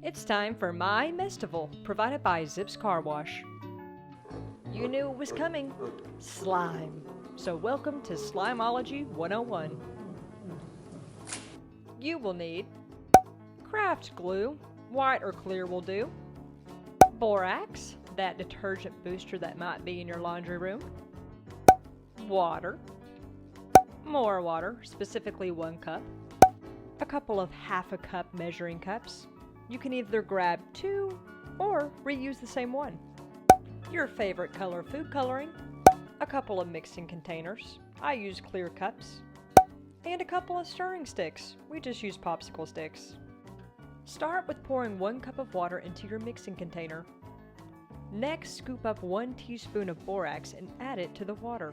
It's time for my Messtival, provided by Zips Car Wash. You knew it was coming. Slime. So welcome to Slimeology 101. You will need craft glue, white or clear will do, BORAX, that detergent booster that might be in your laundry room, water, more water, specifically 1 cup, a couple of half a cup measuring cups. You can either grab 2 or reuse the same one. Your favorite color food coloring, a couple of mixing containers, I use clear cups, and a couple of stirring sticks, we just use popsicle sticks. Start with pouring 1 cup of water into your mixing container. Next, scoop up 1 teaspoon of borax and add it to the water.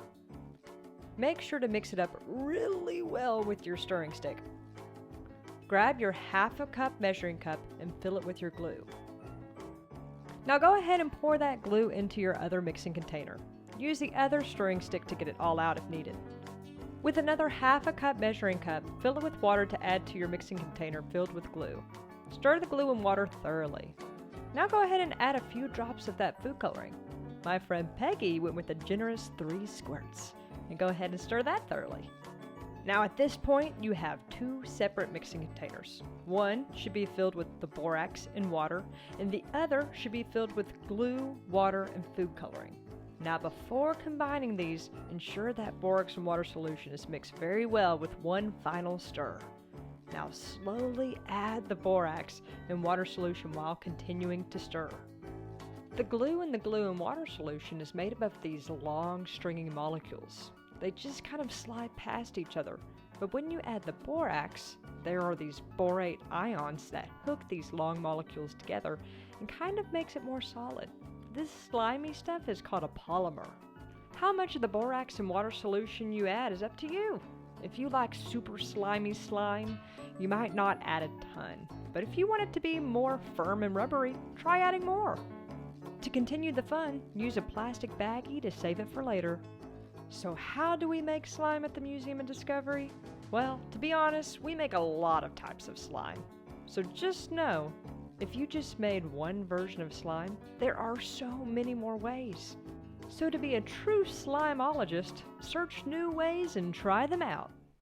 Make sure to mix it up really well with your stirring stick. Grab your half a cup measuring cup and fill it with your glue. Now go ahead and pour that glue into your other mixing container. Use the other stirring stick to get it all out if needed. With another half a cup measuring cup, fill it with water to add to your mixing container filled with glue. Stir the glue and water thoroughly. Now go ahead and add a few drops of that food coloring. My friend Peggy went with a generous 3 squirts. And go ahead and stir that thoroughly. Now at this point, you have 2 separate mixing containers. One should be filled with the borax and water, and the other should be filled with glue, water, and food coloring. Now before combining these, ensure that borax and water solution is mixed very well with one final stir. Now slowly add the borax and water solution while continuing to stir. The glue in the glue and water solution is made up of these long stringing molecules. They just kind of slide past each other, but when you add the borax, there are these borate ions that hook these long molecules together and kind of makes it more solid. This slimy stuff is called a polymer. How much of the borax and water solution you add is up to you. If you like super slimy slime, you might not add a ton, but if you want it to be more firm and rubbery, try adding more. To continue the fun, use a plastic baggie to save it for later. So how do we make slime at the Museum of Discovery? Well, to be honest, we make a lot of types of slime. So just know, if you just made one version of slime, there are so many more ways. So to be a true slimeologist, search new ways and try them out.